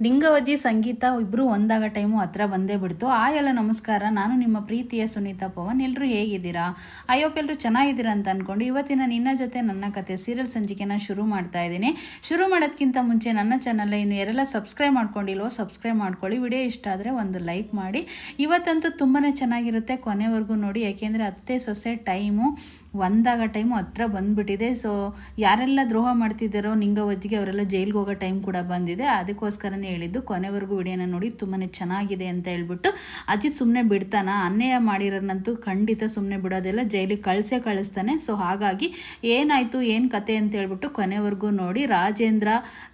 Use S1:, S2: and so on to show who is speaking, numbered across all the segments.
S1: ಲಿಂಗವಜ್ಜಿ ಸಂಗೀತ ಇಬ್ಬರು ಒಂದಾಗ ಟೈಮು ಹತ್ರ ಬಂದೇ ಬಿಡ್ತು. ಎಲ್ಲ ನಮಸ್ಕಾರ, ನಾನು ನಿಮ್ಮ ಪ್ರೀತಿಯ ಸುನೀತಾ ಪವನ್. ಎಲ್ಲರೂ ಹೇಗಿದ್ದೀರಾ? ಅಯ್ಯೋಪ್ ಎಲ್ಲರೂ ಚೆನ್ನಾಗಿದ್ದೀರಾ ಅಂತ ಅಂದ್ಕೊಂಡು ಇವತ್ತಿನ ನಿನ್ನ ಜೊತೆ ನನ್ನ ಕತೆ ಸೀರಿಯಲ್ ಸಂಚಿಕೆನ ಶುರು ಮಾಡ್ತಾ ಇದ್ದೀನಿ. ಶುರು ಮಾಡೋದಕ್ಕಿಂತ ಮುಂಚೆ ನನ್ನ ಚಾನಲ್ ಇನ್ನು ಯಾರೆಲ್ಲ ಸಬ್ಸ್ಕ್ರೈಬ್ ಮಾಡ್ಕೊಂಡಿಲ್ವೋ ಸಬ್ಸ್ಕ್ರೈಬ್ ಮಾಡ್ಕೊಳ್ಳಿ. ವಿಡಿಯೋ ಇಷ್ಟ ಆದರೆ ಒಂದು ಲೈಕ್ ಮಾಡಿ. ಇವತ್ತಂತೂ ತುಂಬಾ ಚೆನ್ನಾಗಿರುತ್ತೆ, ಕೊನೆವರೆಗೂ ನೋಡಿ. ಯಾಕೆಂದರೆ ಅತ್ತೆ ಸೊಸೆ ಟೈಮು ಒಂದಾಗ ಟೈಮು ಹತ್ರ ಬಂದುಬಿಟ್ಟಿದೆ. ಸೊ ಯಾರೆಲ್ಲ ದ್ರೋಹ ಮಾಡ್ತಿದ್ದಾರೋ ನಿಂಗವಜ್ಜಿಗೆ ಅವರೆಲ್ಲ ಜೈಲಿಗೆ ಹೋಗೋ ಟೈಮ್ ಕೂಡ ಬಂದಿದೆ. ಅದಕ್ಕೋಸ್ಕರನೇ ಹೇಳಿದ್ದು ಕೊನೆವರೆಗೂ ವಿಡಿಯೋನ ನೋಡಿ, ತುಂಬಾ ಚೆನ್ನಾಗಿದೆ ಅಂತ ಹೇಳ್ಬಿಟ್ಟು. ಅಜಿತ್ ಸುಮ್ಮನೆ ಬಿಡ್ತಾನ? ಅನ್ಯಾಯ ಮಾಡಿರೋನಂತೂ ಖಂಡಿತ ಸುಮ್ಮನೆ ಬಿಡೋದಿಲ್ಲ, ಜೈಲಿಗೆ ಕಳಿಸ್ತಾನೆ. ಸೊ ಹಾಗಾಗಿ ಏನಾಯಿತು ಏನು ಕತೆ ಅಂತ ಹೇಳ್ಬಿಟ್ಟು ಕೊನೆವರೆಗೂ ನೋಡಿ. ರಾಜೇಂದ್ರ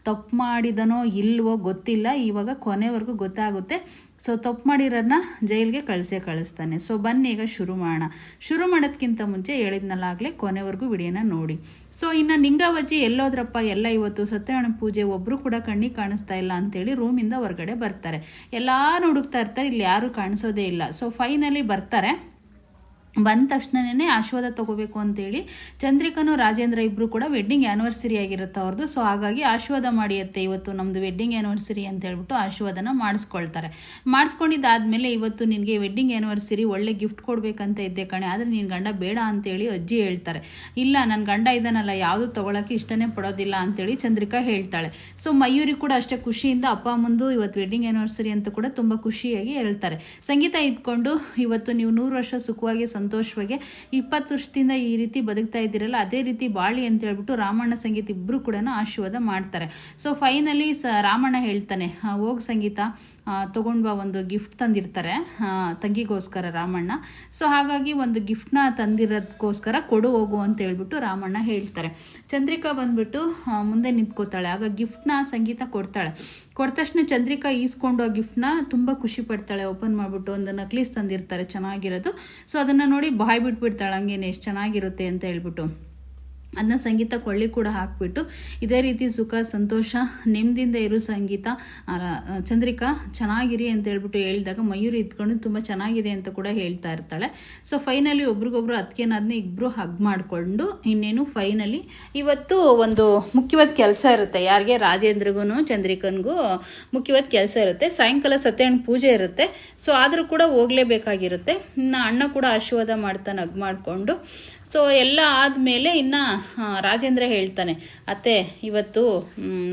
S1: ತಪ್ಪು ಮಾಡಿದನೋ ಇಲ್ವೋ ಗೊತ್ತಿಲ್ಲ, ಇವಾಗ ಕೊನೆವರೆಗೂ ಗೊತ್ತಾಗುತ್ತೆ. ಸೊ ತಪ್ಪು ಮಾಡಿರೋದನ್ನ ಜೈಲಿಗೆ ಕಳಿಸ್ತಾನೆ. ಸೊ ಬನ್ನಿ ಈಗ ಶುರು ಮಾಡೋಣ. ಶುರು ಮಾಡೋದಕ್ಕಿಂತ ಮುಂಚೆ ಹೇಳಿದ್ನಲ್ಲಾಗಲೇ ಕೊನೆವರೆಗೂ ವಿಡಿಯೋನ ನೋಡಿ. ಸೊ ಇನ್ನು ನಿಂಗವಜ್ಜಿ ಎಲ್ಲೋದ್ರಪ್ಪ ಎಲ್ಲ, ಇವತ್ತು ಸತ್ಯನಾರಾಯಣ ಪೂಜೆ, ಒಬ್ಬರು ಕೂಡ ಕಣ್ಣಿಗೆ ಕಾಣಿಸ್ತಾ ಇಲ್ಲ ಅಂತೇಳಿ ರೂಮಿಂದ ಹೊರಗಡೆ ಬರ್ತಾರೆ. ಎಲ್ಲರೂ ಹುಡುಕ್ತಾ ಇರ್ತಾರೆ, ಇಲ್ಲಿ ಯಾರೂ ಕಾಣಿಸೋದೇ ಇಲ್ಲ. ಸೊ ಫೈನಲಿ ಬರ್ತಾರೆ. ಬಂದ ತಕ್ಷಣನೇ ಆಶೀರ್ವಾದ ತೊಗೋಬೇಕು ಅಂತೇಳಿ ಚಂದ್ರಿಕನು ರಾಜೇಂದ್ರ ಇಬ್ಬರು ಕೂಡ ವೆಡ್ಡಿಂಗ್ ಆ್ಯನಿವರ್ಸರಿ ಆಗಿರುತ್ತೆ ಅವ್ರದ್ದು. ಸೊ ಹಾಗಾಗಿ ಆಶೀರ್ವಾದ ಮಾಡಿಯತ್ತೆ, ಇವತ್ತು ನಮ್ಮದು ವೆಡ್ಡಿಂಗ್ ಆ್ಯನಿವರ್ಸರಿ ಅಂತ ಹೇಳ್ಬಿಟ್ಟು ಆಶೀರ್ವಾದನ ಮಾಡಿಸ್ಕೊಳ್ತಾರೆ. ಮಾಡಿಸ್ಕೊಂಡಿದ್ದಾದಮೇಲೆ ಇವತ್ತು ನಿನಗೆ ವೆಡ್ಡಿಂಗ್ ಆ್ಯನಿವರ್ಸರಿ ಒಳ್ಳೆ ಗಿಫ್ಟ್ ಕೊಡಬೇಕಂತ ಇದ್ದೆ ಕಣೆ, ಆದರೆ ನಿನ್ನ ಗಂಡ ಬೇಡ ಅಂತೇಳಿ ಅಜ್ಜಿ ಹೇಳ್ತಾರೆ. ಇಲ್ಲ, ನನ್ನ ಗಂಡ ಇದ್ದಾನಲ್ಲ, ಯಾವುದು ತೊಗೊಳಕ್ಕೆ ಇಷ್ಟನೇ ಪಡೋದಿಲ್ಲ ಅಂತೇಳಿ ಚಂದ್ರಿಕಾ ಹೇಳ್ತಾಳೆ. ಸೊ ಮಯೂರಿ ಕೂಡ ಅಷ್ಟೇ ಖುಷಿಯಿಂದ ಅಪ್ಪ ಮುಂದು ಇವತ್ತು ವೆಡ್ಡಿಂಗ್ ಆ್ಯನಿವರ್ಸರಿ ಅಂತ ಕೂಡ ತುಂಬ ಖುಷಿಯಾಗಿ ಹೇಳ್ತಾರೆ. ಸಂಗೀತ ಇದ್ಕೊಂಡು ಇವತ್ತು ನೀವು 100 ವರ್ಷ ಸುಖವಾಗಿ ಸಂತೋಷವಾಗಿ 20 ವರ್ಷದಿಂದ ಈ ರೀತಿ ಬದುಕ್ತಾ ಇದ್ದೀರಲ್ಲ, ಅದೇ ರೀತಿ ಬಾಳಿ ಅಂತ ಹೇಳ್ಬಿಟ್ಟು ರಾಮಣ್ಣ ಸಂಗೀತ ಇಬ್ಬರು ಕೂಡ ಆಶೀರ್ವಾದ ಮಾಡ್ತಾರೆ. ಸೊ ಫೈನಲಿ ರಾಮಣ್ಣ ಹೇಳ್ತಾನೆ, ಹೋಗಿ ಸಂಗೀತ ತೊಗೊಂಡು ಬಾ, ಒಂದು ಗಿಫ್ಟ್ ತಂದಿರ್ತಾರೆ ತಂಗಿಗೋಸ್ಕರ ರಾಮಣ್ಣ. ಸೊ ಹಾಗಾಗಿ ಒಂದು ಗಿಫ್ಟ್ನ ತಂದಿರೋದಕ್ಕೋಸ್ಕರ ಕೊಡು ಹೋಗು ಅಂತ ಹೇಳ್ಬಿಟ್ಟು ರಾಮಣ್ಣ ಹೇಳ್ತಾರೆ. ಚಂದ್ರಿಕಾ ಬಂದ್ಬಿಟ್ಟು ಮುಂದೆ ನಿಂತ್ಕೋತಾಳೆ. ಆಗ ಗಿಫ್ಟ್ನ ಸಂಗೀತ ಕೊಡ್ತಾಳೆ. ಕೊಟ್ಟ ತಕ್ಷಣ ಚಂದ್ರಿಕಾ ಈಸ್ಕೊಂಡು ಆ ಗಿಫ್ಟ್ನ ತುಂಬ ಖುಷಿ ಪಡ್ತಾಳೆ. ಓಪನ್ ಮಾಡಿಬಿಟ್ಟು ಒಂದು ನಕ್ಲೀಸ್ ತಂದಿರ್ತಾರೆ ಚೆನ್ನಾಗಿರೋದು. ಸೊ ಅದನ್ನು ನೋಡಿ ಬಾಯ್ ಬಿಟ್ಬಿಡ್ತಾಳೆ, ಹಂಗೇನೆ ಎಷ್ಟು ಚೆನ್ನಾಗಿರುತ್ತೆ ಅಂತ ಹೇಳ್ಬಿಟ್ಟು. ಅದನ್ನ ಸಂಗೀತ ಕೊಳ್ಳಿ ಕೂಡ ಹಾಕ್ಬಿಟ್ಟು ಇದೇ ರೀತಿ ಸುಖ ಸಂತೋಷ ನೆಮ್ಮದಿಯಿಂದ ಇರೋ ಸಂಗೀತ ಚಂದ್ರಿಕಾ ಚೆನ್ನಾಗಿರಿ ಅಂತ ಹೇಳ್ಬಿಟ್ಟು ಹೇಳಿದಾಗ ಮಯೂರಿ ಇದ್ಕೊಂಡು ತುಂಬ ಚೆನ್ನಾಗಿದೆ ಅಂತ ಕೂಡ ಹೇಳ್ತಾ ಇರ್ತಾಳೆ. ಸೊ ಫೈನಲಿ ಒಬ್ರಿಗೊಬ್ರು ಅದಕ್ಕೇನಾದ್ನೇ ಇಬ್ಬರು ಹಗ್ ಮಾಡಿಕೊಂಡು ಇನ್ನೇನು ಫೈನಲಿ ಇವತ್ತು ಒಂದು ಮುಖ್ಯವಾದ ಕೆಲಸ ಇರುತ್ತೆ. ಯಾರಿಗೆ? ರಾಜೇಂದ್ರಿಗೂ ಚಂದ್ರಿಕನ್ಗೂ ಮುಖ್ಯವಾದ ಕೆಲಸ ಇರುತ್ತೆ. ಸಾಯಂಕಾಲ ಸತ್ಯನಾರಾಯಣ ಪೂಜೆ ಇರುತ್ತೆ. ಸೊ ಆದರೂ ಕೂಡ ಹೋಗಲೇಬೇಕಾಗಿರುತ್ತೆ. ಇನ್ನು ಅಣ್ಣ ಕೂಡ ಆಶೀರ್ವಾದ ಮಾಡ್ತಾನೆ ಹಗ್ ಮಾಡಿಕೊಂಡು. ಸೊ ಎಲ್ಲ ಆದಮೇಲೆ ಇನ್ನು ರಾಜೇಂದ್ರ ಹೇಳ್ತಾನೆ, ಅತ್ತೆ ಇವತ್ತು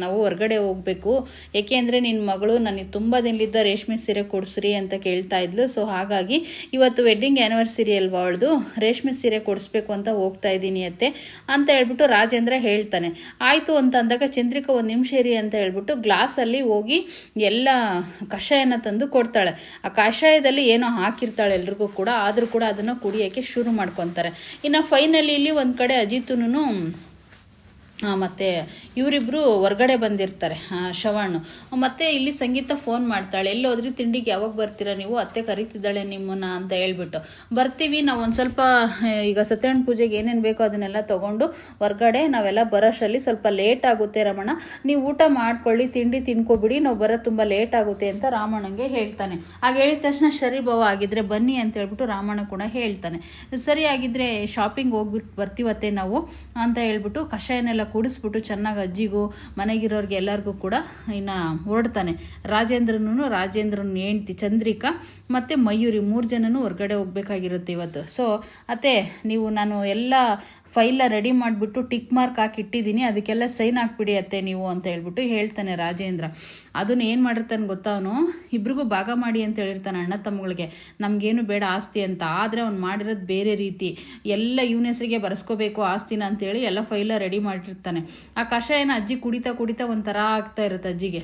S1: ನಾವು ಹೊರಗಡೆ ಹೋಗಬೇಕು, ಏಕೆಂದರೆ ನಿನ್ನ ಮಗಳು ನನಗೆ ತುಂಬ ದಿನಲಿದ್ದ ರೇಷ್ಮೆ ಸೀರೆ ಕೊಡಿಸ್ರಿ ಅಂತ ಕೇಳ್ತಾ ಇದ್ಲು. ಸೊ ಹಾಗಾಗಿ ಇವತ್ತು ವೆಡ್ಡಿಂಗ್ ಆ್ಯನಿವರ್ಸರಿ ಅಲ್ವಾ ಅವಳದು, ರೇಷ್ಮೆ ಸೀರೆ ಕೊಡಿಸ್ಬೇಕು ಅಂತ ಹೋಗ್ತಾ ಇದ್ದೀನಿ ಅತ್ತೆ ಅಂತ ಹೇಳ್ಬಿಟ್ಟು ರಾಜೇಂದ್ರ ಹೇಳ್ತಾನೆ. ಆಯಿತು ಅಂತ ಅಂದಾಗ ಚಂದ್ರಿಕಾ ಒಂದು ನಿಮಿಷ ಇರಿ ಅಂತ ಹೇಳ್ಬಿಟ್ಟು ಗ್ಲಾಸಲ್ಲಿ ಹೋಗಿ ಎಲ್ಲ ಕಷಾಯನ ತಂದು ಕೊಡ್ತಾಳೆ. ಆ ಕಷಾಯದಲ್ಲಿ ಏನೋ ಹಾಕಿರ್ತಾಳೆ ಎಲ್ರಿಗೂ ಕೂಡ, ಆದರೂ ಕೂಡ ಅದನ್ನು ಕುಡಿಯೋಕ್ಕೆ ಶುರು ಮಾಡ್ಕೊತಾರೆ. ಇನ್ನು ಫೈನಲಿ ಇಲ್ಲಿ ಒಂದು ಕಡೆ ಅಜಿತನು ಮತ್ತು ಇವರಿಬ್ಬರು ಹೊರಗಡೆ ಬಂದಿರ್ತಾರೆ, ಶ್ರವಣ್. ಮತ್ತು ಇಲ್ಲಿ ಸಂಗೀತ ಫೋನ್ ಮಾಡ್ತಾಳೆ, ಎಲ್ಲೋದ್ರಿ ತಿಂಡಿಗೆ ಯಾವಾಗ ಬರ್ತೀರಾ ನೀವು, ಅತ್ತೆ ಕರೀತಿದ್ದಾಳೆ ನಿಮ್ಮನ್ನ ಅಂತ ಹೇಳ್ಬಿಟ್ಟು. ಬರ್ತೀವಿ ನಾವು, ಒಂದು ಸ್ವಲ್ಪ ಈಗ ಸತ್ಯನಾರಾಯಣ ಪೂಜೆಗೆ ಏನೇನು ಬೇಕೋ ಅದನ್ನೆಲ್ಲ ತೊಗೊಂಡು ಹೊರಗಡೆ ನಾವೆಲ್ಲ ಬರೋಷ್ಟರಲ್ಲಿ ಸ್ವಲ್ಪ ಲೇಟ್ ಆಗುತ್ತೆ ರಮಣ, ನೀವು ಊಟ ಮಾಡ್ಕೊಳ್ಳಿ, ತಿಂಡಿ ತಿನ್ಕೊಬಿಡಿ, ನಾವು ಬರೋದು ತುಂಬ ಲೇಟ್ ಆಗುತ್ತೆ ಅಂತ ರಾಮಣ್ಣಂಗೆ ಹೇಳ್ತಾನೆ. ಆಗ ಹೇಳಿದ ತಕ್ಷಣ ಸರಿ ಬಾವ ಆಗಿದ್ರೆ ಬನ್ನಿ ಅಂತ ಹೇಳ್ಬಿಟ್ಟು ರಾಮಣ್ಣ ಕೂಡ ಹೇಳ್ತಾನೆ. ಸರಿ ಆಗಿದ್ರೆ ಶಾಪಿಂಗ್ ಹೋಗ್ಬಿಟ್ಟು ಬರ್ತೀವತ್ತೆ ನಾವು ಅಂತ ಹೇಳ್ಬಿಟ್ಟು ಕಷಾಯನೆಲ್ಲ ಕುಡಿಸ್ಬಿಟ್ಟು ಚೆನ್ನಾಗಿ ಅಜ್ಜಿಗೂ ಮನೆಗಿರೋರಿಗೆ ಎಲ್ಲರಿಗೂ ಕೂಡ ಇನ್ನು ಹೊರಡ್ತಾನೆ. ರಾಜೇಂದ್ರನ ಹೆಂಡ್ತಿ ಚಂದ್ರಿಕಾ ಮತ್ತು ಮಯೂರಿ 3 ಜನನೂ ಹೊರಗಡೆ ಹೋಗ್ಬೇಕಾಗಿರುತ್ತೆ ಇವತ್ತು. ಸೊ ಅತ್ತೆ ನೀವು ನಾನು ಎಲ್ಲ ಫೈಲ ರೆಡಿ ಮಾಡಿಬಿಟ್ಟು ಟಿಕ್ ಮಾರ್ಕ್ ಹಾಕಿ ಇಟ್ಟಿದ್ದೀನಿ, ಅದಕ್ಕೆಲ್ಲ ಸೈನ್ ಹಾಕ್ಬಿಡಿ ಅತ್ತೆ ನೀವು ಅಂತ ಹೇಳ್ಬಿಟ್ಟು ಹೇಳ್ತಾನೆ ರಾಜೇಂದ್ರ. ಅದನ್ನು ಏನು ಮಾಡಿರ್ತಾನೆ ಗೊತ್ತಾ, ಅವನು ಇಬ್ರಿಗೂ ಭಾಗ ಮಾಡಿ ಅಂತ ಹೇಳಿರ್ತಾನೆ ಅಣ್ಣ ತಮ್ಮಗಳಿಗೆ, ನಮಗೇನು ಬೇಡ ಆಸ್ತಿ ಅಂತ. ಆದರೆ ಅವ್ನು ಮಾಡಿರೋದು ಬೇರೆ ರೀತಿ, ಎಲ್ಲ ಇವನ ಹೆಸರಿಗೆ ಬರೆಸ್ಕೋಬೇಕು ಆಸ್ತಿನ ಅಂತೇಳಿ ಎಲ್ಲ ಫೈಲ ರೆಡಿ ಮಾಡಿರ್ತಾನೆ. ಆ ಕಷಾಯನ ಅಜ್ಜಿ ಕುಡಿತಾ ಒಂಥರ ಆಗ್ತಾ ಇರುತ್ತೆ ಅಜ್ಜಿಗೆ.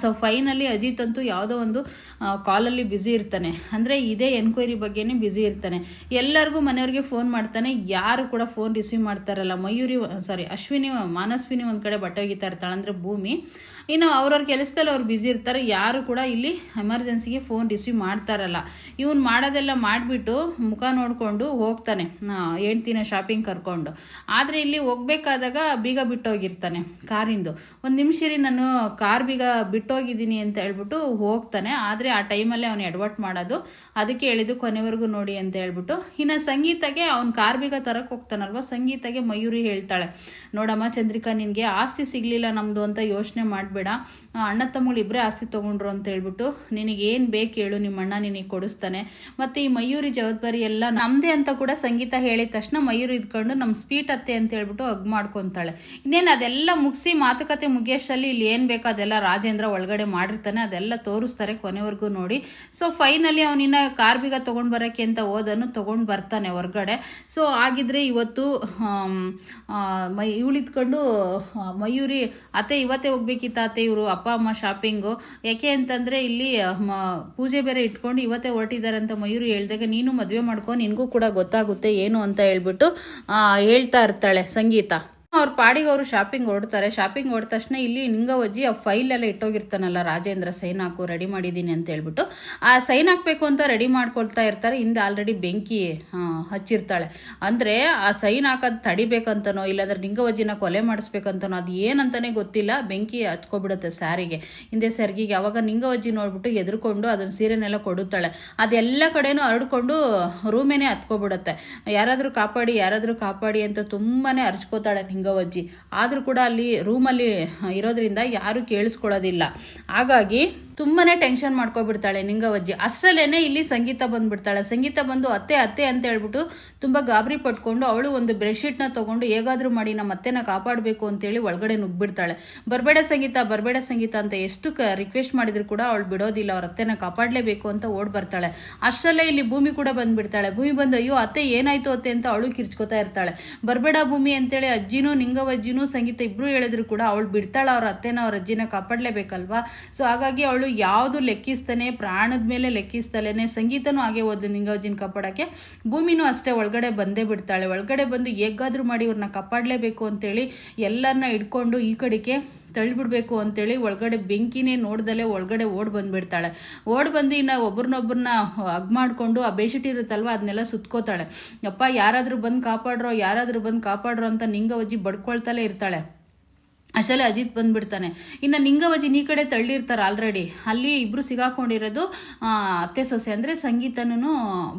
S1: ಸೊ ಫೈನಲಿ ಅಜಿತ್ ಅಂತೂ ಯಾವುದೋ ಒಂದು ಕಾಲಲ್ಲಿ ಬ್ಯುಸಿ ಇರ್ತಾನೆ, ಅಂದರೆ ಇದೇ ಎನ್ಕ್ವೈರಿ ಬಗ್ಗೆನೇ ಬ್ಯುಸಿ ಇರ್ತಾನೆ. ಎಲ್ಲರಿಗೂ ಮನೆಯವ್ರಿಗೆ ಫೋನ್ ಮಾಡ್ತಾನೆ, ಯಾರು ಕೂಡ ಫೋನ್ ರಿಸೀವ್ ಮಾಡ್ತಾರಲ್ಲ. ಮಾನಸ್ವಿನಿ ಒಂದು ಕಡೆ ಬಟ್ಟೆ ಒಗಿತಾ ಇರ್ತಾಳೆ, ಅಂದರೆ ಭೂಮಿ. ಇನ್ನು ಅವ್ರವ್ರ ಕೆಲಸದಲ್ಲಿ ಅವ್ರು ಬ್ಯುಸಿ ಇರ್ತಾರೆ, ಯಾರು ಕೂಡ ಇಲ್ಲಿ ಎಮರ್ಜೆನ್ಸಿಗೆ ಫೋನ್ ರಿಸೀವ್ ಮಾಡ್ತಾರಲ್ಲ. ಇವನು ಮಾಡೋದೆಲ್ಲ ಮಾಡಿಬಿಟ್ಟು ಮುಖ ನೋಡಿಕೊಂಡು ಹೋಗ್ತಾನೆ ಹೆಂಡ್ತಿನ ಶಾಪಿಂಗ್ ಕರ್ಕೊಂಡು. ಆದರೆ ಇಲ್ಲಿ ಹೋಗ್ಬೇಕಾದಾಗ ಬೀಗ ಬಿಟ್ಟೋಗಿರ್ತಾನೆ ಕಾರಿಂದು. ಒಂದು ನಿಮಿಷ ರೀ, ನಾನು ಕಾರ್ ಬೀಗ ಬಿಟ್ಟೋಗಿದ್ದೀನಿ ಅಂತ ಹೇಳ್ಬಿಟ್ಟು ಹೋಗ್ತಾನೆ. ಆದರೆ ಆ ಟೈಮಲ್ಲೇ ಅವನು ಎಡವಟ್ ಮಾಡೋದು, ಅದಕ್ಕೆ ಹೇಳಿದ್ದು ಕೊನೆವರೆಗೂ ನೋಡಿ ಅಂತ ಹೇಳ್ಬಿಟ್ಟು. ಇನ್ನು ಸಂಗೀತಗೆ ಅವ್ನು ಕಾರ್ ಬೀಗ ತರಕ್ಕೆ ಹೋಗ್ತಾನಲ್ವ, ಸಂಗೀತಗೆ ಮಯೂರಿ ಹೇಳ್ತಾಳೆ, ನೋಡಮ್ಮ ಚಂದ್ರಿಕಾ, ನಿನಗೆ ಆಸ್ತಿ ಸಿಗಲಿಲ್ಲ ನಮ್ಮದು ಅಂತ ಯೋಚನೆ ಮಾಡಬೇಡ, ಅಣ್ಣ ತಮ್ಮಗಳು ಇಬ್ಬರೇ ಆಸ್ತಿ ತೊಗೊಂಡ್ರು ಅಂತ ಹೇಳ್ಬಿಟ್ಟು ನಿನಗೇನು ಬೇಕು ಹೇಳು, ನಿಮ್ಮ ಅಣ್ಣ ನಿನಗೆ ಕೊಡಿಸ್ತಾನೆ, ಮತ್ತು ಈ ಮಯೂರಿ ಜವಾಬ್ದಾರಿ ಎಲ್ಲ ನಮ್ಮದೇ ಅಂತ ಕೂಡ ಸಂಗೀತ ಹೇಳಿದ ತಕ್ಷಣ ಮಯೂರಿ ಇದ್ಕೊಂಡು ನಮ್ಮ ಸ್ವೀಟ್ ಅತ್ತೆ ಅಂತ ಹೇಳ್ಬಿಟ್ಟು ಹಗ್ ಮಾಡ್ಕೊತಾಳೆ. ಇನ್ನೇನು ಅದೆಲ್ಲ ಮುಗಿಸಿ ಮಾತುಕತೆ ಮುಗಿಯೋಷ್ಟರಲ್ಲಿ ಇಲ್ಲಿ ಏನು ಬೇಕೋ ಅದೆಲ್ಲ ರಾಜೇಂದ್ರ ಒಳಗಡೆ ಮಾಡಿರ್ತಾನೆ, ಅದೆಲ್ಲ ತೋರಿಸ್ತಾರೆ ಕೊನೆವರೆಗೂ ನೋಡಿ. ಸೊ ಫೈನಲಿ ಅವನಿನ್ನ ಕಾರ್ ಬೀಗ ತೊಗೊಂಡು ಬರೋಕ್ಕೆ ಅಂತ ಹೋದನು, ತೊಗೊಂಡು ಬರ್ತಾನೆ ಹೊರಗಡೆ. ಸೊ ಆಗಿದ್ರೆ ಇವತ್ತು ಇವಳಿದ್ಕೊಂಡು ಮಯೂರಿ, ಅತ್ತೆ ಇವತ್ತೇ ಹೋಗ್ಬೇಕಿತ್ತ ಅತ್ತೆ ಇವರು ಅಪ್ಪ ಅಮ್ಮ ಶಾಪಿಂಗು, ಯಾಕೆ ಅಂತಂದರೆ ಇಲ್ಲಿ ಪೂಜೆ ಬೇರೆ ಇಟ್ಕೊಂಡು ಇವತ್ತೇ ಹೊರಟಿದ್ದಾರೆ ಅಂತ ಮಯೂರಿ ಹೇಳಿದಾಗ, ನೀನು ಮದುವೆ ಮಾಡ್ಕೊ, ನಿನಗೂ ಕೂಡ ಗೊತ್ತಾಗುತ್ತೆ ಏನು ಅಂತ ಹೇಳ್ಬಿಟ್ಟು ಹೇಳ್ತಾ ಇರ್ತಾಳೆ ಸಂಗೀತ. ಅವ್ರ ಪಾಡಿಗೆ ಅವರು ಶಾಪಿಂಗ್ ಹೊರಡ್ತಾರೆ. ಶಾಪಿಂಗ್ ಹೊರಟ ತಕ್ಷಣ ಇಲ್ಲಿ ನಿಂಗವಜ್ಜಿ ಆ ಫೈಲೆಲ್ಲ ಇಟ್ಟೋಗಿರ್ತಾನಲ್ಲ ರಾಜೇಂದ್ರ, ಸೈನ್ ಹಾಕು ರೆಡಿ ಮಾಡಿದ್ದೀನಿ ಅಂತ ಹೇಳ್ಬಿಟ್ಟು ಆ ಸೈನ್ ಹಾಕಬೇಕು ಅಂತ ರೆಡಿ ಮಾಡ್ಕೊಳ್ತಾ ಇರ್ತಾರೆ. ಹಿಂದೆ ಆಲ್ರೆಡಿ ಬೆಂಕಿ ಹಚ್ಚಿರ್ತಾಳೆ. ಅಂದರೆ ಆ ಸೈನ್ ಹಾಕೋದು ತಡಿಬೇಕಂತನೋ ಇಲ್ಲಾಂದ್ರೆ ನಿಂಗವಜ್ಜಿನ ಕೊಲೆ ಮಾಡಿಸ್ಬೇಕಂತನೋ ಅದು ಏನಂತಾನೆ ಗೊತ್ತಿಲ್ಲ, ಬೆಂಕಿ ಹಚ್ಕೊಬಿಡುತ್ತೆ ಸ್ಯಾರಿಗೆ, ಹಿಂದೆ ಸೆರ್ಗಿಗೆ. ಅವಾಗ ನಿಂಗವಜ್ಜಿ ನೋಡ್ಬಿಟ್ಟು ಎದುರ್ಕೊಂಡು ಅದನ್ನ ಸೀರೆನೆಲ್ಲ ಕೊಡುತ್ತಾಳೆ. ಅದೆಲ್ಲ ಕಡೆನೂ ಹರಡ್ಕೊಂಡು ರೂಮೇನೆ ಹತ್ಕೊಬಿಡುತ್ತೆ. ಯಾರಾದರೂ ಕಾಪಾಡಿ ಅಂತ ತುಂಬಾ ಅರ್ಚ್ಕೋತಾಳೆ ನಿಂಗವಜ್ಜಿ. ಆದರೂ ಕೂಡ ಅಲ್ಲಿ ರೂಮಲ್ಲಿ ಇರೋದ್ರಿಂದ ಯಾರೂ ಕೇಳಿಸ್ಕೊಳ್ಳೋದಿಲ್ಲ. ಹಾಗಾಗಿ ತುಂಬಾ ಟೆನ್ಷನ್ ಮಾಡ್ಕೊಬಿಡ್ತಾಳೆ ನಿಂಗವಜ್ಜಿ. ಅಷ್ಟರಲ್ಲೇ ಇಲ್ಲಿ ಸಂಗೀತ ಬಂದುಬಿಡ್ತಾಳೆ. ಸಂಗೀತ ಬಂದು ಅತ್ತೆ ಅತ್ತೆ ಅಂತ ಹೇಳ್ಬಿಟ್ಟು ತುಂಬ ಗಾಬರಿ ಪಟ್ಕೊಂಡು ಅವಳು ಒಂದು ಬೆಡ್ಶೀಟ್ನ ತೊಗೊಂಡು ಹೇಗಾದರೂ ಮಾಡಿ ನಮ್ಮ ಅತ್ತೆನ ಕಾಪಾಡಬೇಕು ಅಂತೇಳಿ ಒಳಗಡೆ ನುಗ್ಬಿಡ್ತಾಳೆ. ಬರಬೇಡ ಸಂಗೀತ ಅಂತ ಎಷ್ಟು ರಿಕ್ವೆಸ್ಟ್ ಮಾಡಿದ್ರು ಕೂಡ ಅವಳು ಬಿಡೋದಿಲ್ಲ, ಅವ್ರ ಅತ್ತೆನ ಕಾಪಾಡಲೇಬೇಕು ಅಂತ ಓಡ್ ಬರ್ತಾಳೆ. ಅಷ್ಟರಲ್ಲೇ ಇಲ್ಲಿ ಭೂಮಿ ಕೂಡ ಬಂದುಬಿಡ್ತಾಳೆ. ಭೂಮಿ ಬಂದು ಅಯ್ಯೋ ಅತ್ತೆ ಏನಾಯ್ತು ಅತ್ತೆ ಅಂತ ಅವಳು ಕಿರ್ಚ್ಕೋತಾ ಇರ್ತಾಳೆ. ಬರಬೇಡ ಭೂಮಿ ಅಂತೇಳಿ ಅಜ್ಜಿನೂ ನಿಂಗವಜ್ಜಿನೂ ಸಂಗೀತ ಇಬ್ಬರು ಹೇಳಿದ್ರು ಕೂಡ ಅವಳು ಬಿಡ್ತಾಳೆ, ಅವ್ರ ಅತ್ತೆನ ಅವ್ರ ಅಜ್ಜಿನ ಕಾಪಾಡಲೇಬೇಕಲ್ವಾ. ಸೊ ಹಾಗಾಗಿ ಅವಳು ಯಾವುದು ಲೆಕ್ಕಿಸ್ತಾನೆ, ಪ್ರಾಣದ ಮೇಲೆ ಲೆಕ್ಕಿಸ್ತಲೇನೆ. ಸಂಗೀತನೂ ಹಾಗೆ ಹೋದ್ಲು ನಿಂಗವಜ್ಜಿನ ಕಾಪಾಡೋಕ್ಕೆ, ಭೂಮಿನೂ ಅಷ್ಟೇ ಒಳಗಡೆ ಬಂದೇ ಬಿಡ್ತಾಳೆ. ಒಳಗಡೆ ಬಂದು ಹೇಗಾದ್ರೂ ಮಾಡಿ ಇವ್ರನ್ನ ಕಾಪಾಡಲೇಬೇಕು ಅಂತೇಳಿ ಎಲ್ಲರನ್ನ ಹಿಡ್ಕೊಂಡು ಈ ಕಡೆಗೆ ತಳ್ಳಿಬಿಡ್ಬೇಕು ಅಂತೇಳಿ ಒಳಗಡೆ ಬೆಂಕಿನೇ ನೋಡ್ದಲ್ಲೇ ಒಳಗಡೆ ಓಡ್ ಬಂದ್ಬಿಡ್ತಾಳೆ. ಓಡ್ ಬಂದು ಇನ್ನು ಒಬ್ರನ್ನೊಬ್ರನ್ನ ಹಗ್ ಮಾಡಿಕೊಂಡು ಆ ಬೆಡ್ಶೀಟ್ ಇರುತ್ತಲ್ವ ಅದನ್ನೆಲ್ಲ ಸುತ್ಕೋತಾಳೆ. ಅಪ್ಪ ಯಾರಾದರೂ ಬಂದು ಕಾಪಾಡ್ರೋ ಅಂತ ನಿಂಗವಜ್ಜಿ ಬಡ್ಕೊಳ್ತಲೇ ಇರ್ತಾಳೆ. ಅಷ್ಟಲ್ಲೇ ಅಜಿತ್ ಬಂದುಬಿಡ್ತಾನೆ. ಇನ್ನು ನಿಂಗವಜ್ಜಿ ಈ ಕಡೆ ತಳ್ಳಿರ್ತಾರೆ ಆಲ್ರೆಡಿ. ಅಲ್ಲಿ ಇಬ್ಬರು ಸಿಗಾಕೊಂಡಿರೋದು ಅತ್ತೆ ಸೊಸೆ, ಅಂದರೆ ಸಂಗೀತನೂ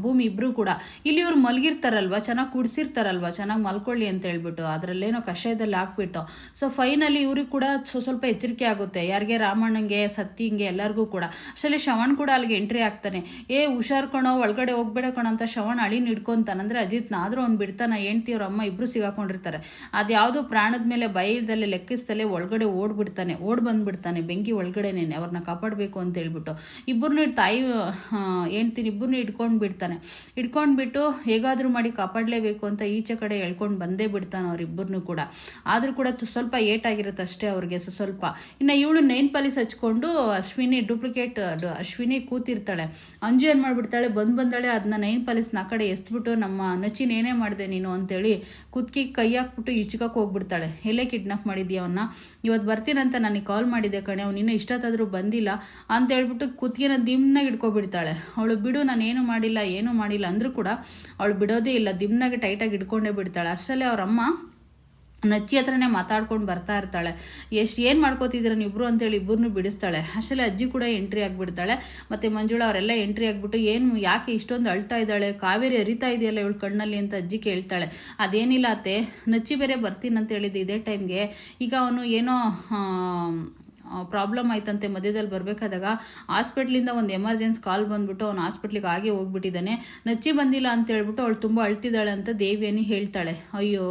S1: ಭೂಮಿ ಇಬ್ಬರು ಕೂಡ. ಇಲ್ಲಿ ಇವ್ರು ಮಲಗಿರ್ತಾರಲ್ವ, ಚೆನ್ನಾಗಿ ಕುಡಿಸಿರ್ತಾರಲ್ವ, ಚೆನ್ನಾಗಿ ಮಲ್ಕೊಳ್ಳಿ ಅಂತ ಹೇಳ್ಬಿಟ್ಟು ಅದರಲ್ಲೇನೋ ಕಷಾಯದಲ್ಲಿ ಹಾಕ್ಬಿಟ್ಟು. ಸೊ ಫೈನಲಿ ಇವ್ರಿಗೆ ಕೂಡ ಸ್ವಲ್ಪ ಎಚ್ಚರಿಕೆ ಆಗುತ್ತೆ, ಯಾರಿಗೆ ರಾಮಣ್ಣಂಗೆ ಸತ್ತಿಂಗೆ ಎಲ್ಲರಿಗೂ ಕೂಡ. ಅಷ್ಟರಲ್ಲಿ ಶ್ರವಣ್ ಕೂಡ ಅಲ್ಲಿಗೆ ಎಂಟ್ರಿ ಆಗ್ತಾನೆ. ಹುಷಾರ್ ಕಣೋ, ಒಳಗಡೆ ಹೋಗ್ಬೇಡ ಕಣೋ ಅಂತ ಶ್ರವಣ್ ಅಳಿನ ಹಿಡ್ಕೊಂತಾನೆ. ಅಂದರೆ ಅಜಿತ್ನಾದರೂ ಅವ್ನು ಬಿಡ್ತಾನೆ, ಹೆಂಡ್ತಿ ಅವ್ರ ಅಮ್ಮ ಇಬ್ಬರು ಸಿಗಾಕೊಂಡಿರ್ತಾರೆ. ಅದ್ಯಾವುದೋ ಪ್ರಾಣದ ಮೇಲೆ ಭಯದಲ್ಲೇ ಲೆಕ್ಕಿಸ್ತಲೇ ಒಳಗಡೆ ಓಡ್ ಬಂದ್ಬಿಡ್ತಾನೆ ಬೆಂಕಿ ಒಳಗಡೆನೇ ಅವ್ರನ್ನ ಕಾಪಾಡಬೇಕು ಅಂತ ಹೇಳ್ಬಿಟ್ಟು. ಇಬ್ಬರನ್ನೂ ತಾಯಿ ಹೆಂಡ್ತೀನಿ ಇಬ್ಬರನ್ನೂ ಹಿಡ್ಕೊಂಡ್ಬಿಟ್ಟು ಹೇಗಾದರೂ ಮಾಡಿ ಕಾಪಾಡಲೇಬೇಕು ಅಂತ ಈಚೆ ಕಡೆ ಎಳ್ಕೊಂಡು ಬಂದೇ ಬಿಡ್ತಾನೆ ಅವರಿಬ್ಬರನ್ನೂ ಕೂಡ. ಆದರೂ ಕೂಡ ಸ್ವಲ್ಪ ಏಟಾಗಿರುತ್ತೆ ಅಷ್ಟೇ ಅವ್ರಿಗೆ ಸ್ವಲ್ಪ. ಇನ್ನು ಇವಳು ನೈನ್ ಪಾಲಿಸ್ ಹಚ್ಕೊಂಡು ಡೂಪ್ಲಿಕೇಟ್ ಅಶ್ವಿನಿ ಕೂತಿರ್ತಾಳೆ. ಅಂಜು ಏನು ಮಾಡಿಬಿಡ್ತಾಳೆ, ಬಂದಾಳೆ ಅದನ್ನ ನೈನ್ ಪಾಲಿಸ್ನ ಆ ಕಡೆ ಎಸ್ಬಿಟ್ಟು ನಮ್ಮ ನಚ್ಚಿನ ಏನೇ ಮಾಡಿದೆ ನೀನು ಅಂತೇಳಿ ಕುತ್ಕಿ ಕೈ ಹಾಕ್ಬಿಟ್ಟು ಈಚಕಕ್ಕೆ ಹೋಗ್ಬಿಡ್ತಾಳೆ. ಎಲ್ಲೇ ಕಿಡ್ನಾಪ್ ಮಾಡಿದ್ಯಾ ಅವನ್ನ, ಇವತ್ತು ಬರ್ತೀನಂತ ನನಗೆ ಕಾಲ್ ಮಾಡಿದ್ದೆ ಕಣೆ, ಅವ್ನು ಇನ್ನೂ ಇಷ್ಟೊತ್ತಾದರೂ ಬಂದಿಲ್ಲ ಅಂತ ಹೇಳ್ಬಿಟ್ಟು ಕುತ್ತಿಗೆನ ದಿಮ್ನಾಗಿ ಹಿಡ್ಕೊಬಿಡ್ತಾಳೆ. ಅವಳು ಬಿಡು ನಾನು ಏನು ಮಾಡಿಲ್ಲ ಅಂದರೂ ಕೂಡ ಅವಳು ಬಿಡೋದೇ ಇಲ್ಲ, ದಿಮ್ನಾಗೆ ಟೈಟಾಗಿ ಹಿಡ್ಕೊಂಡೇ ಬಿಡ್ತಾಳೆ. ಅಷ್ಟರಲ್ಲೇ ಅವ್ರಮ್ಮ ನಚ್ಚಿ ಹತ್ರನೇ ಮಾತಾಡ್ಕೊಂಡು ಬರ್ತಾ ಇರ್ತಾಳೆ. ಏನು ಮಾಡ್ಕೋತಿದ್ದೀರ ನೀವಿಬ್ರು ಅಂತೇಳಿ ಇಬ್ಬರನ್ನೂ ಬಿಡಿಸ್ತಾಳೆ. ಅಷ್ಟರಲ್ಲಿ ಅಜ್ಜಿ ಕೂಡ ಎಂಟ್ರಿ ಆಗಿಬಿಡ್ತಾಳೆ. ಮತ್ತು ಮಂಜುಳಾ ಅವರೆಲ್ಲ ಎಂಟ್ರಿ ಆಗಿಬಿಟ್ಟು ಯಾಕೆ ಇಷ್ಟೊಂದು ಅಳ್ತಾ ಇದ್ದಾಳೆ, ಕಾವೇರಿ ಹರಿತಾ ಇದೆಯಲ್ಲ ಇವಳು ಕಣ್ಣಲ್ಲಿ ಅಂತ ಅಜ್ಜಿ ಕೇಳ್ತಾಳೆ. ಅದೇನಿಲ್ಲ ಅತ್ತೆ, ನಚ್ಚಿ ಬೇರೆ ಬರ್ತೀನಿ ಅಂತ ಹೇಳಿದ್ದೆ ಇದೇ ಟೈಮ್ಗೆ. ಈಗ ಅವನು ಏನೋ ಪ್ರಾಬ್ಲಮ್ ಆಯ್ತಂತೆ, ಮಧ್ಯದಲ್ಲಿ ಬರಬೇಕಾದಾಗ ಹಾಸ್ಪಿಟ್ಲಿಂದ ಒಂದು ಎಮರ್ಜೆನ್ಸಿ ಕಾಲ್ ಬಂದ್ಬಿಟ್ಟು ಅವ್ನು ಹಾಸ್ಪಿಟ್ಲಿಗೆ ಆಗೇ ಹೋಗ್ಬಿಟ್ಟಿದ್ದಾನೆ, ನಚ್ಚಿ ಬಂದಿಲ್ಲ ಅಂತ ಹೇಳ್ಬಿಟ್ಟು ಅವಳು ತುಂಬ ಅಳ್ತಿದ್ದಾಳೆ ಅಂತ ದೇವಿಯನಿ ಹೇಳ್ತಾಳೆ. ಅಯ್ಯೋ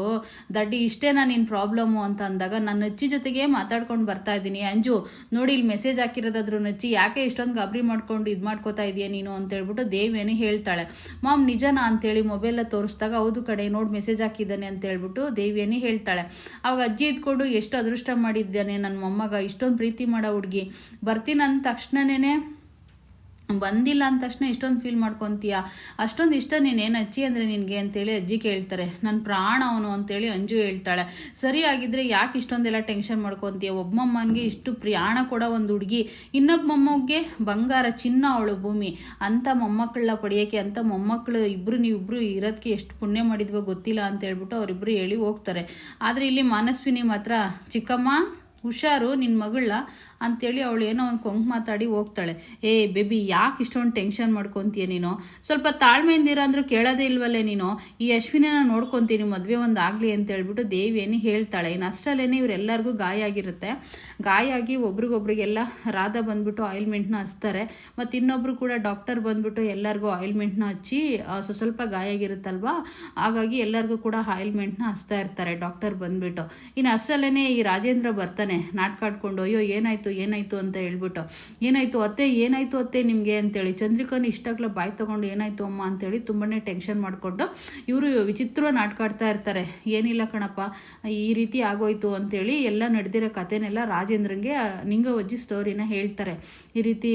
S1: ದಡ್ಡಿ, ಇಷ್ಟೇನಾ ನಿನ್ನ ಪ್ರಾಬ್ಲಮ್ಮು ಅಂತ ಅಂದಾಗ, ನಾನು ನಚ್ಚಿ ಜೊತೆಗೆ ಮಾತಾಡ್ಕೊಂಡು ಬರ್ತಾ ಇದ್ದೀನಿ. ಅಂಜು ನೋಡಿ ಇಲ್ಲಿ ಮೆಸೇಜ್ ಹಾಕಿರೋದಾದ್ರು ನಚ್ಚಿ, ಯಾಕೆ ಇಷ್ಟೊಂದು ಗಾಬರಿ ಮಾಡ್ಕೊಂಡು ಇದು ಮಾಡ್ಕೋತಾ ಇದೆಯಾ ನೀನು ಅಂತ ಹೇಳ್ಬಿಟ್ಟು ದೇವಿಯನಿ ಹೇಳ್ತಾಳೆ. ಮಾಮ್ ನಿಜನಾ ಅಂತೇಳಿ ಮೊಬೈಲ ತೋರಿಸಿದಾಗ ಹೌದು ಕಡೆ ನೋಡಿ ಮೆಸೇಜ್ ಹಾಕಿದ್ದಾನೆ ಅಂತ ಹೇಳ್ಬಿಟ್ಟು ದೇವಿಯನಿ ಹೇಳ್ತಾಳೆ. ಅವಾಗ ಅಜ್ಜಿ ಇದ್ಕೊಂಡು ಎಷ್ಟು ಅದೃಷ್ಟ ಮಾಡಿದ್ದಾನೆ ನನ್ನ ಮೊಮ್ಮಗ, ಇಷ್ಟೊಂದು ಪ್ರೀತಿ ಮಾಡೋ ಹುಡುಗಿ, ಬರ್ತೀನಿ ಅಂದ ತಕ್ಷಣನೇ ಬಂದಿಲ್ಲ ಅಂದ ತಕ್ಷಣ ಇಷ್ಟೊಂದು ಫೀಲ್ ಮಾಡ್ಕೊತೀಯ, ಅಷ್ಟೊಂದು ಇಷ್ಟ ನೀನೇನು ಅಜ್ಜಿ ಅಂದರೆ ನಿನಗೆ ಅಂತೇಳಿ ಅಜ್ಜಿ ಕೇಳ್ತಾರೆ. ನನ್ನ ಪ್ರಾಣ ಅವನು ಅಂತೇಳಿ ಅಂಜು ಹೇಳ್ತಾಳೆ. ಸರಿ ಆಗಿದ್ರೆ ಯಾಕೆ ಇಷ್ಟೊಂದೆಲ್ಲ ಟೆನ್ಷನ್ ಮಾಡ್ಕೊತೀಯ, ಒಬ್ಬಮ್ಮನಿಗೆ ಇಷ್ಟು ಪ್ರಾಣ ಕೊಡೋ ಒಂದು ಹುಡುಗಿ, ಇನ್ನೊಬ್ಬ ಮೊಮ್ಮಗ್ಗೆ ಬಂಗಾರ ಚಿನ್ನ ಅವಳು ಭೂಮಿ, ಅಂಥ ಮೊಮ್ಮಕ್ಕಳನ್ನ ಪಡೆಯೋಕ್ಕೆ, ಅಂಥ ಮೊಮ್ಮಕ್ಕಳು ನೀವಿಬ್ಬರು ಇರೋದಕ್ಕೆ ಎಷ್ಟು ಪುಣ್ಯ ಮಾಡಿದ್ವೋ ಗೊತ್ತಿಲ್ಲ ಅಂತ ಹೇಳ್ಬಿಟ್ಟು ಅವರಿಬ್ಬರು ಹೇಳಿ ಹೋಗ್ತಾರೆ. ಆದರೆ ಇಲ್ಲಿ ಮನಸ್ವಿನಿ ಮಾತ್ರ ಚಿಕ್ಕಮ್ಮ ಹುಷಾರು ನಿನ್ನ ಮಗಳನ್ನ ಅಂತೇಳಿ ಅವಳು ಏನೋ ಒಂದು ಕೊಂಕು ಮಾತಾಡಿ ಹೋಗ್ತಾಳೆ. ಏ ಬೇಬಿ ಯಾಕೆ ಇಷ್ಟೊಂದು ಟೆನ್ಷನ್ ಮಾಡ್ಕೊತೀಯ ನೀನು, ಸ್ವಲ್ಪ ತಾಳ್ಮೆಯಿಂದಿರ ಅಂದ್ರೂ ಕೇಳೋದೇ ಇಲ್ವಲ್ಲೇ ನೀನು, ಈ ಅಶ್ವಿನಿನ ನೋಡ್ಕೊತೀನಿ ಮದುವೆ ಒಂದು ಆಗಲಿ ಅಂತ ಹೇಳ್ಬಿಟ್ಟು ದೇವಿಯೇನಿ ಹೇಳ್ತಾಳೆ. ಇನ್ನು ಅಷ್ಟರಲ್ಲೇ ಇವರೆಲ್ಲರಿಗೂ ಗಾಯ ಆಗಿರುತ್ತೆ. ಗಾಯ ಆಗಿ ಒಬ್ರಿಗೊಬ್ರಿಗೆಲ್ಲ ರಾಧಾ ಬಂದ್ಬಿಟ್ಟು ಆಯಿಲ್ಮೆಂಟ್ನ ಹಚ್ತಾರೆ. ಮತ್ತು ಇನ್ನೊಬ್ರು ಕೂಡ ಡಾಕ್ಟರ್ ಬಂದ್ಬಿಟ್ಟು ಎಲ್ಲರಿಗೂ ಆಯಿಲ್ಮೆಂಟ್ನ ಹಚ್ಚಿ ಸ್ವಲ್ಪ ಗಾಯ ಆಗಿರುತ್ತಲ್ವಾ, ಹಾಗಾಗಿ ಎಲ್ಲರಿಗೂ ಕೂಡ ಆಯಿಲ್ಮೆಂಟ್ನ ಹಚ್ತಾ ಇರ್ತಾರೆ ಡಾಕ್ಟರ್ ಬಂದ್ಬಿಟ್ಟು. ಇನ್ನು ಅಷ್ಟರಲ್ಲೇ ಈ ರಾಜೇಂದ್ರ ಬರ್ತಾನೆ ನಾಟಕ ಆಡ್ಕೊಂಡು, ಅಯ್ಯೋ ಏನಾಯ್ತು ಅಂತ ಹೇಳ್ಬಿಟ್ಟು, ಏನಾಯ್ತು ಅತ್ತೆ ನಿಮಗೆ ಅಂತೇಳಿ. ಚಂದ್ರಿಕಾನು ಇಷ್ಟಾಗ್ಲ ಬಾಯಿ ತಗೊಂಡು ಏನಾಯ್ತು ಅಮ್ಮ ಅಂತೇಳಿ ತುಂಬಾನೇ ಟೆನ್ಷನ್ ಮಾಡಿಕೊಂಡು ಇವರು ವಿಚಿತ್ರ ನಾಟಕ ಆಡ್ತಾ ಇರ್ತಾರೆ. ಏನಿಲ್ಲ ಕಣಪ್ಪ ಈ ರೀತಿ ಆಗೋಯ್ತು ಅಂತೇಳಿ ಎಲ್ಲ ನಡೆದಿರೋ ಕಥೆನೆಲ್ಲ ರಾಜೇಂದ್ರಂಗೆ ನಿಂಗವಜ್ಜಿ ಸ್ಟೋರಿನ ಹೇಳ್ತಾರೆ. ಈ ರೀತಿ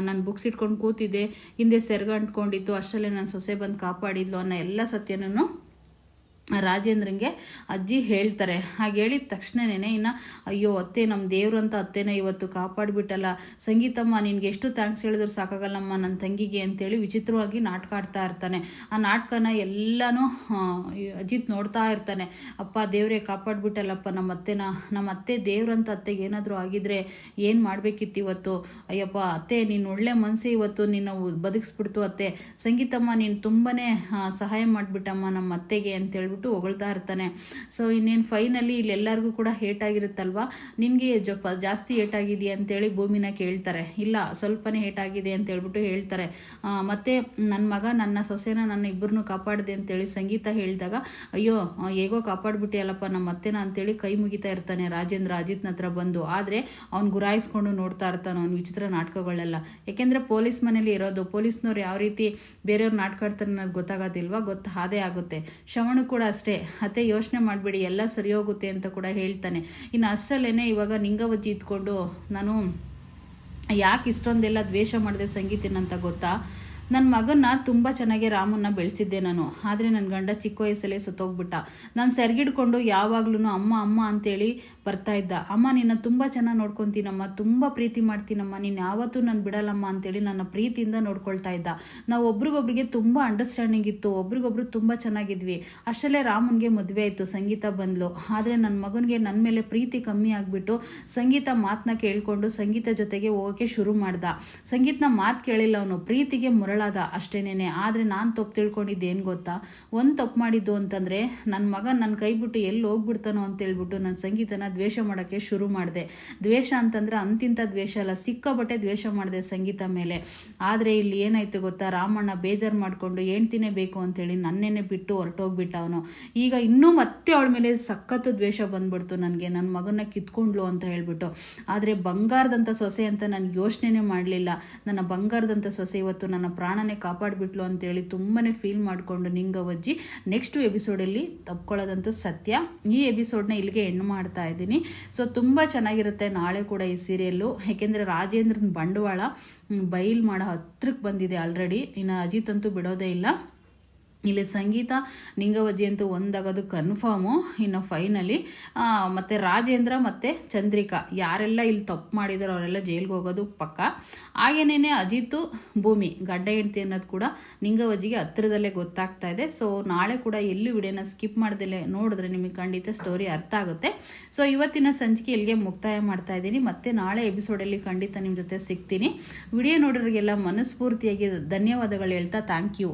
S1: ನಾನು ಬುಕ್ಸ್ ಇಟ್ಕೊಂಡು ಕೂತಿದ್ದೆ, ಹಿಂದೆ ಸೆರಗ ಅಂಟ್ಕೊಂಡಿತ್ತು, ಅಷ್ಟರಲ್ಲೇ ನನ್ನ ಸೊಸೆ ಬಂದು ಕಾಪಾಡಿದ್ಲು ಅನ್ನೋ ಎಲ್ಲ ಸತ್ಯನೂ ರಾಜೇಂದ್ರಂಗೆ ಅಜ್ಜಿ ಹೇಳ್ತಾರೆ. ಹಾಗೆ ಹೇಳಿದ ತಕ್ಷಣನೇ ಇನ್ನು ಅಯ್ಯೋ ಅತ್ತೆ ನಮ್ಮ ದೇವ್ರು ಅಂತ ಅತ್ತೆನ ಇವತ್ತು ಕಾಪಾಡಿಬಿಟ್ಟಲ್ಲ, ಸಂಗೀತಮ್ಮ ನಿನ್ಗೆ ಎಷ್ಟು ಥ್ಯಾಂಕ್ಸ್ ಹೇಳಿದ್ರು ಸಾಕಾಗಲ್ಲಮ್ಮ ನನ್ನ ತಂಗಿಗೆ ಅಂತೇಳಿ ವಿಚಿತ್ರವಾಗಿ ನಾಟಕ ಆಡ್ತಾ ಇರ್ತಾನೆ. ಆ ನಾಟಕನ ಎಲ್ಲನೂ ಅಜಿತ್ ನೋಡ್ತಾ ಇರ್ತಾನೆ. ಅಪ್ಪ ದೇವರೇ ಕಾಪಾಡಿಬಿಟ್ಟಲ್ಲಪ್ಪ ನಮ್ಮ ಅತ್ತೆ ದೇವ್ರಂತ ಅತ್ತೆಗೆ ಏನಾದರೂ ಆಗಿದ್ರೆ ಏನು ಮಾಡಬೇಕಿತ್ತು ಇವತ್ತು, ಅಯ್ಯಪ್ಪ ಅತ್ತೆ ನೀನು ಒಳ್ಳೆ ಮನಸ್ಸೇ ಇವತ್ತು ನಿನ್ನ ಬದುಕಿಸ್ಬಿಡ್ತು ಅತ್ತೆ, ಸಂಗೀತಮ್ಮ ನೀನು ತುಂಬಾ ಸಹಾಯ ಮಾಡಿಬಿಟ್ಟಮ್ಮ ನಮ್ಮ ಅತ್ತೆಗೆ ಅಂತೇಳ್ಬಿಟ್ಟು ಹೊಗಳ್ತಾ ಇರ್ತಾನೆ. ಸೊ ಇನ್ನೇನು ಫೈನಲಿ ಇಲ್ಲೆಲ್ಲರಿಗೂ ಕೂಡ ಏಟಾಗಿರುತ್ತಲ್ವಾ, ನಿನಗೆ ಜಾಸ್ತಿ ಏಟಾಗಿದೆಯಾ ಅಂತೇಳಿ ಭೂಮಿನ ಕೇಳ್ತಾರೆ. ಇಲ್ಲ ಸ್ವಲ್ಪನೇ ಏಟಾಗಿದೆ ಅಂತ ಹೇಳ್ಬಿಟ್ಟು ಹೇಳ್ತಾರೆ. ಮತ್ತೆ ನನ್ನ ಮಗ ನನ್ನ ಸೊಸೆನ ನನ್ನ ಇಬ್ಬರನ್ನು ಕಾಪಾಡಿದೆ ಅಂತೇಳಿ ಸಂಗೀತ ಹೇಳಿದಾಗ ಅಯ್ಯೋ ಹೇಗೋ ಕಾಪಾಡ್ಬಿಟ್ಟಿಯಲ್ಲಪ್ಪ ನಮ್ಮ ಅತ್ತೆನ ಅಂತೇಳಿ ಕೈ ಮುಗಿತಾ ಇರ್ತಾನೆ ರಾಜೇಂದ್ರ ಅಜಿತ್ನ ಹತ್ರ ಬಂದು. ಆದರೆ ಅವ್ನು ಗುರಾಯಿಸ್ಕೊಂಡು ನೋಡ್ತಾ ಇರ್ತಾನೆ ಅವ್ನು ವಿಚಿತ್ರ ನಾಟಕಗಳೆಲ್ಲ. ಯಾಕೆಂದರೆ ಪೊಲೀಸ್ ಮನೇಲಿ ಇರೋದು, ಪೊಲೀಸ್ನವ್ರು ಯಾವ ರೀತಿ ಬೇರೆಯವ್ರು ನಾಟಕ ಆಡ್ತಾರೆ ಅನ್ನೋದು ಗೊತ್ತಾಗೋದಿಲ್ವಾ, ಹಾದೇ ಆಗುತ್ತೆ. ಶ್ರವಣ ಕೂಡ ಅಷ್ಟೇ, ಅತ್ತೆ ಯೋಚನೆ ಮಾಡಬೇಡಿ ಎಲ್ಲ ಸರಿ ಹೋಗುತ್ತೆ ಅಂತ ಕೂಡ ಹೇಳ್ತಾನೆ. ಇನ್ನು ಅಷ್ಟರಲ್ಲೇ ಇವಾಗ ನಿಂಗವಜ್ಜಿ ಇದ್ಕೊಂಡು ನಾನು ಯಾಕೆ ಇಷ್ಟೊಂದೆಲ್ಲ ದ್ವೇಷ ಮಾಡಿದೆ ಸಂಗೀತನಂತ ಗೊತ್ತಾ, ನನ್ನ ಮಗನ್ನ ತುಂಬ ಚೆನ್ನಾಗಿ ರಾಮನ್ನ ಬೆಳೆಸಿದ್ದೆ ನಾನು, ಆದರೆ ನನ್ನ ಗಂಡ ಚಿಕ್ಕ ವಯಸ್ಸಲ್ಲೇ ಸುತ್ತೋಗ್ಬಿಟ್ಟ. ನಾನು ಸೆರಗಿಡ್ಕೊಂಡು ಯಾವಾಗ್ಲೂ ಅಮ್ಮ ಅಂತೇಳಿ ಬರ್ತಾ ಇದ್ದ. ಅಮ್ಮ ನಿನ್ನ ತುಂಬ ಚೆನ್ನಾಗಿ ನೋಡ್ಕೊತೀನಮ್ಮ, ತುಂಬ ಪ್ರೀತಿ ಮಾಡ್ತೀನಮ್ಮ, ನೀನು ಯಾವತ್ತೂ ನಾನು ಬಿಡಲ್ಲಮ್ಮ ಅಂತೇಳಿ ನನ್ನ ಪ್ರೀತಿಯಿಂದ ನೋಡ್ಕೊಳ್ತಾ ಇದ್ದ. ನಾವು ಒಬ್ರಿಗೊಬ್ರಿಗೆ ತುಂಬ ಅಂಡರ್ಸ್ಟ್ಯಾಂಡಿಂಗ್ ಇತ್ತು, ಒಬ್ರಿಗೊಬ್ರು ತುಂಬ ಚೆನ್ನಾಗಿದ್ವಿ. ಅಷ್ಟರಲ್ಲೇ ರಾಮನ್ಗೆ ಮದುವೆ ಆಯಿತು, ಸಂಗೀತ ಬಂದ್ಲು. ಆದರೆ ನನ್ನ ಮಗನಿಗೆ ನನ್ನ ಮೇಲೆ ಪ್ರೀತಿ ಕಮ್ಮಿ ಆಗಿಬಿಟ್ಟು ಸಂಗೀತ ಮಾತನ್ನ ಕೇಳಿಕೊಂಡು ಸಂಗೀತ ಜೊತೆಗೆ ಹೋಗೋಕ್ಕೆ ಶುರು ಮಾಡ್ದ. ಸಂಗೀತನ ಮಾತು ಕೇಳಿಲ್ಲ ಅವನು, ಪ್ರೀತಿಗೆ ಮುರಳಾದ ಅಷ್ಟೇನೇನೆ. ಆದರೆ ನಾನು ತಪ್ಪು ತಿಳ್ಕೊಂಡಿದ್ದೇನು ಗೊತ್ತಾ, ಒಂದು ತಪ್ಪು ಮಾಡಿದ್ದು ಅಂತಂದರೆ ನನ್ನ ಮಗ ನನ್ನ ಕೈ ಬಿಟ್ಟು ಎಲ್ಲಿ ಹೋಗ್ಬಿಡ್ತಾನೋ ಅಂತೇಳ್ಬಿಟ್ಟು ನನ್ನ ಸಂಗೀತನ ದ್ವೇಷ ಮಾಡೋಕ್ಕೆ ಶುರು ಮಾಡಿದೆ. ದ್ವೇಷ ಅಂತಂದರೆ ಅಂತಿಂಥ ದ್ವೇಷ ಅಲ್ಲ, ಸಿಕ್ಕಾಬಟ್ಟೆ ದ್ವೇಷ ಮಾಡಿದೆ ಸಂಗೀತ ಮೇಲೆ. ಆದರೆ ಇಲ್ಲಿ ಏನಾಯ್ತು ಗೊತ್ತಾ, ರಾಮಣ್ಣ ಬೇಜಾರು ಮಾಡಿಕೊಂಡು ಹೆಂಡ್ತಿನೇ ಬೇಕು ಅಂತೇಳಿ ನನ್ನೇನೆ ಬಿಟ್ಟು ಹೊರಟೋಗ್ಬಿಟ್ಟ ಅವನು. ಈಗ ಇನ್ನೂ ಮತ್ತೆ ಅವಳ ಮೇಲೆ ಸಖತ್ತು ದ್ವೇಷ ಬಂದ್ಬಿಡ್ತು ನನಗೆ, ನನ್ನ ಮಗನ ಕಿತ್ಕೊಂಡ್ಲು ಅಂತ ಹೇಳ್ಬಿಟ್ಟು. ಆದರೆ ಬಂಗಾರದಂಥ ಸೊಸೆ ಅಂತ ನಾನು ಯೋಚನೆ ಮಾಡಲಿಲ್ಲ. ನನ್ನ ಬಂಗಾರದಂಥ ಸೊಸೆ ಇವತ್ತು ನನ್ನ ಪ್ರಾಣನೇ ಕಾಪಾಡಿಬಿಟ್ಲು ಅಂತೇಳಿ ತುಂಬಾ ಫೀಲ್ ಮಾಡಿಕೊಂಡು ನಿಂಗವಜ್ಜಿ ನೆಕ್ಸ್ಟ್ ಎಪಿಸೋಡಲ್ಲಿ ತಪ್ಕೊಳ್ಳೋದಂತೂ ಸತ್ಯ. ಈ ಎಪಿಸೋಡ್ನ ಇಲ್ಲಿಗೆ ಎಂಡ್ ಮಾಡ್ತಾ ಇದ್ದೀನಿ. ಸೊ ತುಂಬ ಚೆನ್ನಾಗಿರುತ್ತೆ ನಾಳೆ ಕೂಡ ಈ ಸೀರಿಯಲ್ಲು. ಯಾಕೆಂದರೆ ರಾಜೇಂದ್ರನ ಬಂಡವಾಳ ಬಯಲು ಮಾಡೋ ಹತ್ರಕ್ಕೆ ಬಂದಿದೆ ಆಲ್ರೆಡಿ. ಇನ್ನು ಅಜಿತ್ ಅಂತೂ ಬಿಡೋದೇ ಇಲ್ಲ. ಇಲ್ಲಿ ಸಂಗೀತ ನಿಂಗವಜ್ಜಿ ಅಂತೂ ಒಂದಾಗೋದು ಕನ್ಫರ್ಮು. ಇನ್ನು ಫೈನಲಿ ಮತ್ತು ರಾಜೇಂದ್ರ ಮತ್ತು ಚಂದ್ರಿಕಾ ಯಾರೆಲ್ಲ ಇಲ್ಲಿ ತಪ್ಪು ಮಾಡಿದಾರೋ ಅವರೆಲ್ಲ ಜೈಲಿಗೆ ಹೋಗೋದು ಪಕ್ಕ. ಹಾಗೇನೇ ಅಜಿತ್ ಭೂಮಿ ಗಡ್ಡ ಹೆಂಡ್ತಿ ಅನ್ನೋದು ಕೂಡ ನಿಂಗವಜ್ಜಿಗೆ ಹತ್ತಿರದಲ್ಲೇ ಗೊತ್ತಾಗ್ತಾ ಇದೆ. ಸೊ ನಾಳೆ ಕೂಡ ಎಲ್ಲಿ ವಿಡಿಯೋನ ಸ್ಕಿಪ್ ಮಾಡ್ದಲೇ ನೋಡಿದ್ರೆ ನಿಮಗೆ ಖಂಡಿತ ಸ್ಟೋರಿ ಅರ್ಥ ಆಗುತ್ತೆ. ಸೊ ಇವತ್ತಿನ ಸಂಚಿಕೆ ಇಲ್ಲಿಗೆ ಮುಕ್ತಾಯ ಮಾಡ್ತಾ ಇದ್ದೀನಿ. ಮತ್ತೆ ನಾಳೆ ಎಪಿಸೋಡಲ್ಲಿ ಖಂಡಿತ ನಿಮ್ಮ ಜೊತೆ ಸಿಗ್ತೀನಿ. ವಿಡಿಯೋ ನೋಡೋರಿಗೆಲ್ಲ ಮನಸ್ಫೂರ್ತಿಯಾಗಿ ಧನ್ಯವಾದಗಳು ಹೇಳ್ತಾ ಥ್ಯಾಂಕ್ ಯು.